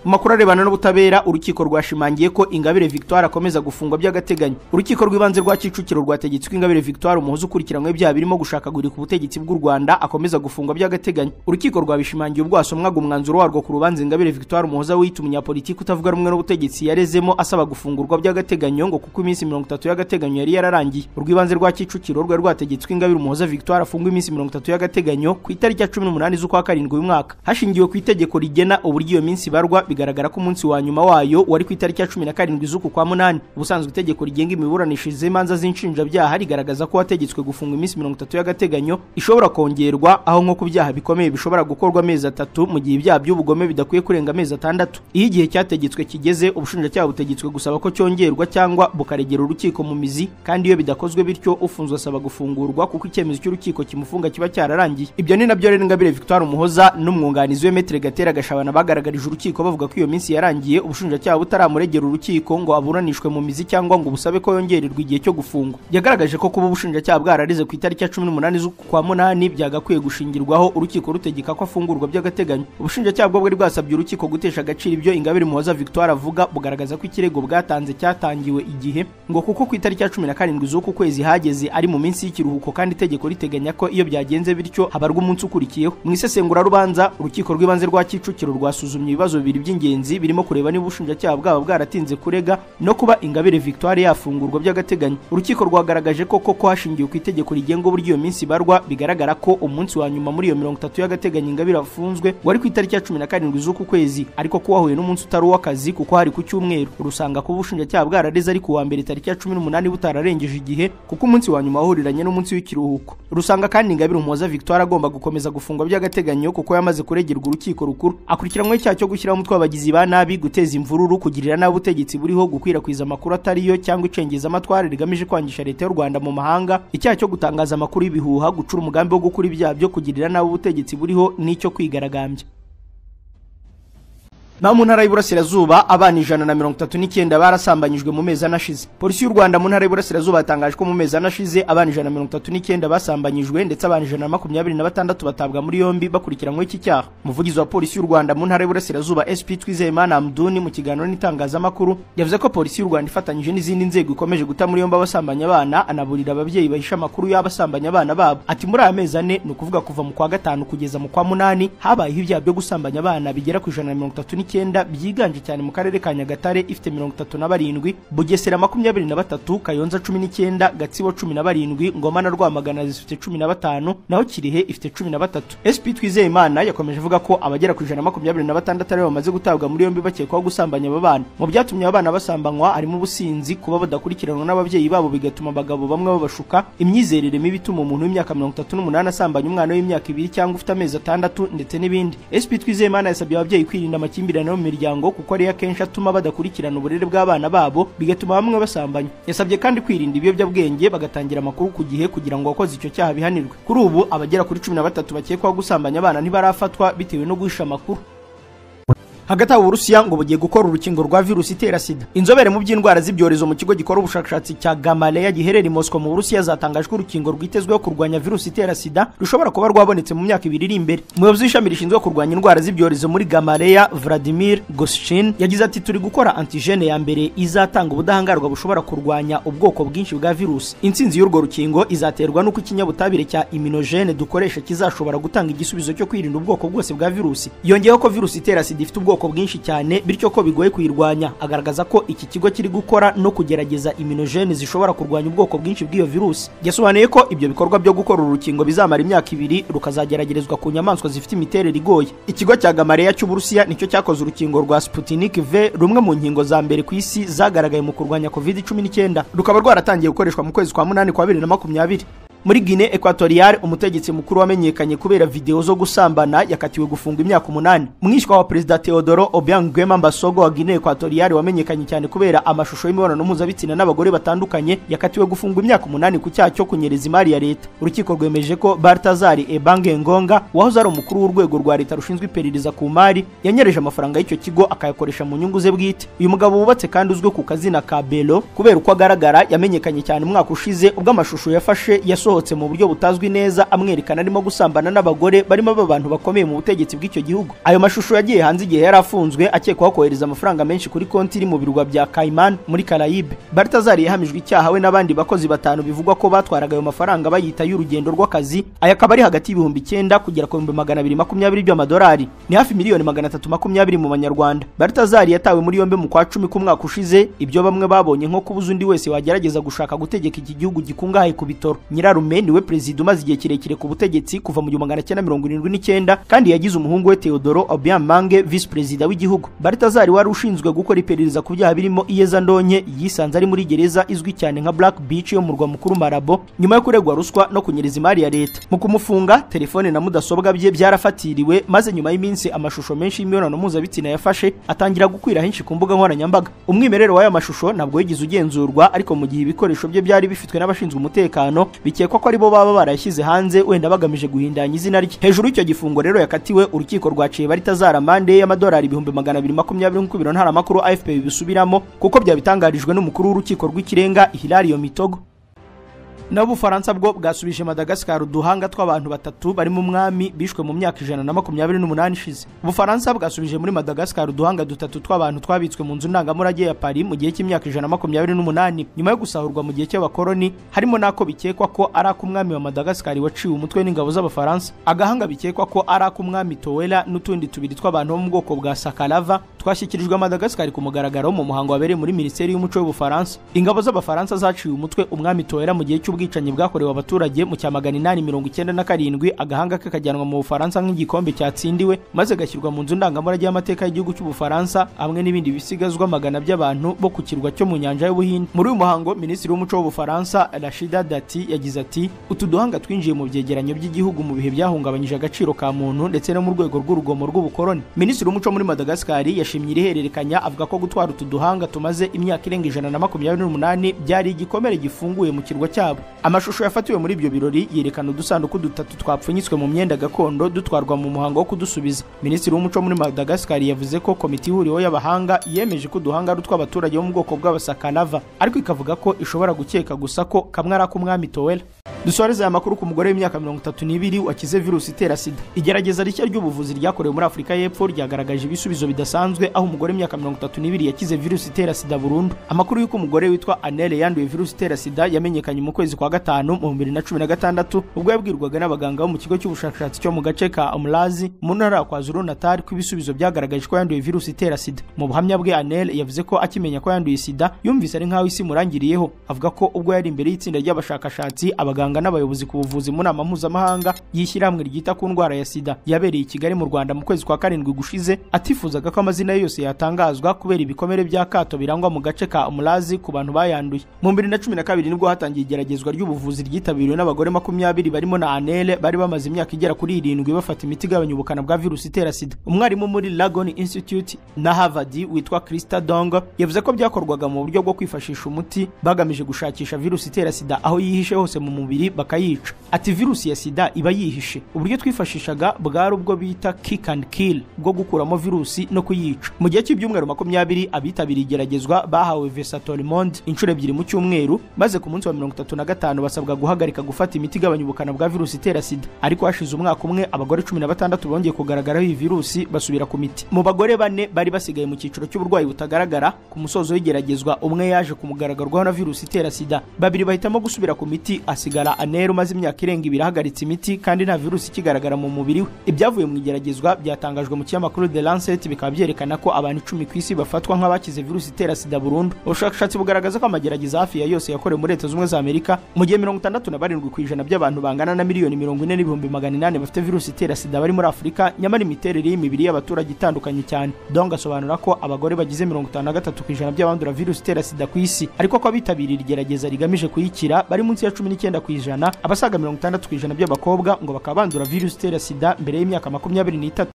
Makuru arebana n'ubutabera urukiko rwashimangiye ko Ingabire Victoire akomeza gufungwa by'agateganyo. Urukiko rw'ibanze rwa Kicukiro rwategetswe Ingabire Victoire umuhoza ukurikiranwe byaha birimo gushakagurika ubutegetsi bw'u Rwanda akomeza gufungwa by'agateganyo. Urukiko rwabishimangiye ubwo asomwaga umwanzuro warwo ku rubanza Ingabire Victoire umuhoza wita umunyapolitiki utavuga rumwe n'ubutegetsi yarezemo asaba gufungurwa by'agateganyo ngo kuko iminsi 30 y'agateganyo yari yararangiye. Urw'ibanze rwa Kicukiro rwa rwategetswe Ingabire umuhoza Victoire afungwa iminsi 30 y'agateganyo ku itariki ya 18 z'ukwa karindwi uyu mwaka. Hashingiwe ku itegeko rigena uburyo iyo minsi barwa bigaragara ko umunsi wa nyuma wayo wari ku itariki ya 17 z'uku kwa munani. Ubusanzwe itegeko rigenga imiburanishirize imanza z'inshinjabyaha rigaragaza ko wategetswe gufunga iminsi 30 y'agateganyo ishobora kongerwa aho nko ku byaha bikomeye bishobora gukorwa amezi 3 mu gihe ibyaha by'ubugome bidakwiye kurenga amezi 6. Iyo igihe cyategetswe kigeze ubushinjacyaha butegetswe gusaba ko cyongerwa cyangwa bukaregera urukiko mu mizi, kandi iyo bidakozwe bityo ufunzwe asaba gufungurwa kuko icyemezo cy'urukiko kimufunga kiba cyararangiye. Ibyo ni nabyo rero Ingabire Victoire umuhoza n'umwunganizi we Maître Gatera Gashabana bagaragarije urukiko bavuga ko iyo minsi yarangiye ubushinjacyaha butaramuregera urukiko ngo aburanishwe mu mizi cyangwa ngo busabe ko yongererwa igihe cyo gufungwa. Yagaragaje ko kuba ubushinjacyaha bwararize ku itariki ya 18 z'ukwa munani byagakwiye gushingirwaho urukiko rutegeka ko afungurwa by'agateganyo. Ubushinjacyaha bwo bwari bwasabye urukiko gutesha agaciro ibyo Ingabire umuhoza Victoire avuga, bugaragaza ko ikirego bwatanze cyatangiwe igihe ngo kuko ku itariki ya 17 z'uku kwezi hageze ari mu minsi y'ikiruhuko kandi itegeko riteganya ko iyo byagenze bityo habarwa umunsi ukurikiyeho. Mu isesengura rubanza urukiko rw'ibanze rwa Kicukiro rwasuzumye ibibazo bibiri by'ingenzi birimo kureba niba ubushinjacyaha bwaba bwaratinze kurega no kuba Ingabire Victoire yafungurwa by'agateganyo. Urukiko rwagaragaje ko hashingiwe ku itegeko rigenga uburyo iyo minsi barwa bigaragara ko umunsi wa nyuma muri iyo 30 y'agateganyo Ingabire afunzwe wari ku itariki ya 17 z'uku kwezi, ariko ko wahuye n'umunsi utari w'akazi kuko hari ku cyumweru. Urusanga ko ubushinjacyaha bwarareze ari ku wa mbere tariki ya 18 butararengeje igihe kuko umunsi wa nyuma wahuriranye n'umunsi w'ikiruhuko. Rusanga kandi Ingabire umuhoza Victoire agomba gukomeza gufungwa by'agateganyo kuko yamaze kuregerwa urukiko rukuru. Akurikiranwe icyaha cyo gushyiraho umutwe w'abagizi ba nabi, guteza imvururu, kugirira nabi ubutegetsi buriho, gukwirakwiza amakuru atariyo cyangwa icengeza amatwara rigamije kwangisha leta y'u Rwanda mu mahanga, icyaha cyo gutangaza amakuru y'ibihuha, gucura umugambi wo gukora ibyaha byo kugirira nabi ubutegetsi buriho n'icyo kwigaragambya. Na mu ntara y'Iburasirazuba abana 139 barasambanyijwe mu mezi anashize. Polisi y'u Rwanda mu ntara y'Iburasirazuba yatangaje ko mu mezi anashize abana 139 basambanyijwe ndetse abana 126 batabwa muri yombi bakurikiranywe iki cyaha. Umuvugizi wa polisi y'u Rwanda mu ntara y'Iburasirazuba SP Twizeyimana Amduni mu kiganiro n'itangazamakuru yavuze ko polisi y'u Rwanda ifatanyije n'izindi nzego ikomeje guta muri yombi abasambanya abana, anaburira ababyeyi bahisha amakuru y'abasambanya abana babo. Ati muri aya mezi ane no kuvuga kuva mu kwa gatanu kugeza mu kwa munani habayeho ibyaha byo gusambanya abana bigera ku 139 byiganje cyane mu karere ka Nyagatare ifite 37, Bugesera 23, Kayonza 19, Gatsibo 17, Ngoma na Rwamagana zifite 15, naho Kirehe ifite 13. SP Twizeyimana yakomeje avuga ko abagera ku 126 ari bamaze gutabwa muri yombi bakekwaho gusambanya aba bana. Mu byatumye abana basambanywa harimo ubusinzi, kuba badakurikiranwa n'ababyeyi babo bigatuma abagabo bamwe babashuka, imyizerere mibi ituma umuntu w'imyaka 38 asambanya umwana w'imyaka 2 cyangwa ufite amezi 6 ndetse n'ibindi. SP Twizeyimana yasabye ababyeyi kwirinda amakimbirane mu miryango kuko ari akenshi atuma badakurikirana uburere bw'abana babo bigatuma bamwe basambanya. Yasabye kandi kwirinda ibiyobyabwenge bagatangira amakuru ku gihe kugira ngo abakoze icyo cyaha bihanirwe. Kuri ubu abagera kuri 13 bakekwaho gusambanya abana ntibarafatwa bitewe no guhisha amakuru. Hagati aho Uburusiya ngo bugiye gukora urukingo rwa virusi itera sida. Inzobere mu by'indwara z'ibyorezo mu kigo gikora ubushakashatsi cya Gamaleya giherereye i Moscow mu Burusiya zatangaje ko urukingo rwitezweho kurwanya virusi itera sida rushobora kuba rwabonetse mu myaka 2 iri imbere. Umuyobozi w'ishami rishinzwe kurwanya indwara z'ibyorezo muri Gamaleya Vladimir Goschin yagize ati turi gukora antigene ya mbere izatanga ubudahangarwa bushobora kurwanya ubwoko bwinshi bwa virusi. Intsinzi y'urwo rukingo izaterwa nuko ikinyabutabire cya immunogene dukoresha kizashobora gutanga igisubizo cyo kwirinda ubwoko bwose bwa virusi. Yongeyeho ko virusi itera sida ifite ubwoko bwinshi cyane bityo ko bigoye kuyirwanya. Agaragaza ko iki kigo kiri gukora no kugerageza immunogene zishobora kurwanya ubwoko bwinshi bw'iyo virusi. Yasobanuye ko ibyo bikorwa byo gukora urukingo bizamara imyaka 2 rukazageragerezwa ku nyamaswa zifite imiterere igoye. Ikigo cya Gamaleya cy'Uburusiya nicyo cyakoze urukingo rwa Sputnik V, rumwe mu nkingo za mbere ku isi zagaragaye mu kurwanya COVID-19, rukaba rwaratangiye gukoreshwa mu kwezi kwa 8 kwa 2020. Muri Guinea Equatoriale umutegetsi mukuru wamenyekanye kubera video zo gusambana yakatiwe gufunga imyaka 8. Mwishywa wa Perezida Teodoro Obiang Nguema Mbasogo wa Guinea Equatoriale wamenyekanye cyane kubera amashusho y'imibonano mpuzabitsina n'abagore batandukanye yakatiwe gufunga imyaka 8 ku cyaha cyo kunyereza imari ya leta. Urukiko rwemeje ko Baltazar Ebange Ngonga wahoze ari umukuru w'urwego rwa leta rushinzwe iperereza ku mari yanyereje amafaranga y'icyo kigo akayakoresha mu nyungu ze bwite. Uyu mugabo wubatse kandi uzwe ku kazina ka Belo kubera uko agaragara yamenyekanye cyane umwaka ushize ubwo amashusho yafashe yasohotse mu buryo butazwi neza amwerekana arimo gusambana n'abagore barimo abantu bakomeye mu butegetsi bw'icyo gihugu. Ayo mashusho yagiye hanze igihe yari afunzwe akekwaho kohereza amafaranga menshi kuri konti iri mu birwa bya Cayman muri Caraïbe. Balthazar yahamijwe icyaha we n'abandi bakozi batanu bivugwa ko batwaraga ayo mafaranga bayita y'urugendo rw'akazi. Aya akaba ari hagati y'ibihumbi 9 kugera ku 220 by'amadolari, ni hafi miliyoni 320 mu manyarwanda. Balthazar yatawe muri yombe mu kwa 10 k'umwaka ushize, ibyo bamwe babonye nko kubuza undi wese wagerageza gushaka gutegeka iki gihugu gikungahaye ku bitoro. Nyirarume niwe perezida umaze igihe kirekire ku butegetsi kuva mu 1979 kandi yagize umuhungu we Teodoro Obiang Mange vice perezida w'igihugu. Balthazar wari ushinzwe gukora iperereza ku byaha birimo iyezandonke yisanze ari muri gereza izwi cyane nka Black Beach yo mu murwa mukuru Malabo nyuma yo kuregwa ruswa no kunyereza imari ya leta. Mu kumufunga, telefone na mudasobwa bye byarafatiriwe, maze nyuma y'iminsi amashusho menshi y'imibonano mpuzabitsina yafashe atangira gukwira henshi ku mbuga nkoranyambaga. Umwimerero w'aya mashusho ntabwo yigize ugenzurwa, ariko mu gihe ibikoresho bye byari bifitwe n'abashinzwe umutekano bikekwa ko aribo baba barashyize hanze wenda bagamije guhindanya izina rye. Hejuru y'icyo gifungo rero yakatiwe, urukiko rwaciye Balthazar amande y'amadolari 220 nk'uko ibiro ntaramakuru AFP bibisubiramo, kuko byabitangarijwe n'umukuru w'urukiko rw'ikirenga Hilario Mitogo. Nabo Ufaransa bwo bwasubije Madagascar uduhanga tw'abantu batatu bari mu mwami bishwe mu myaka 128 ishize. Ubufaransa bwasubije muri Madagascar uduhanga dutatu tw'abantu twabitswe mu nzu ndangamurage ya Paris mu gihe cy'imyaka 128 nyuma yo gusahurwa mu gihe cy'abakoloni, harimo nako bikekwa ko ari akumwami wa Madagascar waciwe umutwe n'ingabo z'abafaransa. Agahanga bikekwa ko ari akumwami Towela n'utundi tubiri tw'abantu bo mu bwoko bwa Sakalava twashyikirijwe Madagascar ku mugaragaro mu muhango wabereye muri Minisiteri y'Umuco y'Ubufaransa. Ingabo z'abafaransa zaciwe umutwe umwami Towela mu gihe ubwicanyi bwakorewe abaturage mu cya 897, agahanga ke kajyanwa mu Bufaransa nk'igikombe cyatsindiwe maze gashyirwa mu nzu ndangamurage y'amateka y'igihugu cy'Ubufaransa hamwe n'ibindi bisigazwa magana by'abantu bo ku kirwa cyo mu nyanja y'Ubuhinde. Muri uyu muhango Minisitiri w'Umuco w'Ubufaransa Rachida Dati yagize ati, utu duhanga twinjiye mu byegeranyo by'igihugu mu bihe byahungabanyije agaciro ka muntu ndetse no mu rwego rw'urugomo rw'ubukoloni. Minisitiri w'Umuco muri Madagascar yashimye irihererekanya avuga ko gutwara utu duhanga tumaze imyaka irenga 128 byari igikomere gifunguye mu kirwa cyabo. Amashusho yafatiwe muri ibyo birori yerekana udusanduku dutatu twapfunyitswe mu myenda gakondo dutwarwa mu muhango wo kudusubiza. Minisitiri w'Umuco muri Madagascar yavuze ko komite ihuriweho y'abahanga yemeje ko duhanga rutw'abaturage bo mu bwoko bw'abasakanava, ariko ikavuga ko ishobora gukeka gusa ko kamwe ari ak'umwami Towela. Dusoreza aya makuru ku mugore w'imyaka 32 wakize virusi itera sida. Igerageza rishya ry'ubuvuzi ryakorewe muri Afurika y'Epfo ryagaragaje ibisubizo bidasanzwe, aho umugore w'imyaka 32 yakize virusi itera sida burundu. Amakuru y'uko umugore witwa Anele yanduye virusi itera sida yamenyekanye mu kwezi kwa gatanu mu 2016 ubwo yabwirwaga n'abaganga bo mu kigo cy'ubushakashatsi cyo mu gace ka Omulazi mu ntara ya KwaZulu-Natal ko ibisubizo byagaragaje ko yanduye virusi itera sida. Mu buhamya bwe Anele yavuze ko akimenya ko yanduye sida yumvise ari nkaho isi murangiriyeho. Avuga ko ubwo yari imbere y'itsinda ry'abashakashatsi abaganga n'abayobozi ku buvuzi mu nama mpuzamahanga y'ishyirahamwe ryita ku ndwara ya sida yabereye i Kigali mu Rwanda mu kwezi kwa 7 gushize, atifuzaga ko amazina yose yatangazwa kubera ibikomere by'akato birangwa mu gace ka Omulazi ku bantu bayanduye. Mu 2012 nibwo hatangiye igeragezwa ry'ubuvuzi ryitabiriwe n'abagore 20 barimo na Anele bari bamaze imyaka igera kuri 7 bafata imiti igabanya ubukana bwa virusi itera sida. Umwarimu muri Langone Institute na Harvard witwa Krista Dong yavuze ko byakorwaga mu buryo bwo kwifashisha umuti bagamije gushakisha virusi itera sida aho yihishe hose mu mubiri bakayica. Ati virusi ya sida iba yihishe, uburyo twifashishaga bwari ubwo bita kick and kill bwo gukuramo virusi no kuyica. Mu gihe cy'ibyumweru 20 abitabiriye igeragezwa bahawe Vesatolimond inshuro 2 mu cyumweru, maze ku munsi wa 35 basabwa guhagarika gufata imiti igabanya ubukana bwa virusi itera sida. Ariko hashize umwaka umwe abagore 16 bongeye kugaragaraho iyi virusi basubira ku miti. Mu bagore 4 bari basigaye mu cyiciro cy'uburwayi butagaragara, ku musozo w'igeragezwa umwe yaje kumugaragarwaho na virusi itera sida, 2 bahitamo gusubira ku miti, asigara Anele umaze imyaka irenga 2 ahagaritse imiti kandi nta virusi ikigaragara mu mubiri we. Ibyavuye mu igeragezwa byatangajwe mu kinyamakuru The Lancet bikaba byerekana ko abantu 10 ku isi bafatwa nk'abakize virusi itera sida burundu. Ubushakashatsi bugaragaza ko amagerageza hafi ya yose yakorewe muri Leta Zunze Ubumwe za Amerika, mu gihe 67% by'abantu bangana na miliyoni 40,800 bafite virusi itera sida bari muri Afurika, nyamara imiterere y'imibiri y'abaturage itandukanye cyane. Dong asobanura ko abagore bagize 53% by'abandura virusi itera sida ku isi, ariko ko abitabiriye igerageza rigamije kuyikira bari munsi ya 19%, abasaga 60% by'abakobwa ngo bakaba bandura virusi itera sida mbere y'imyaka 23.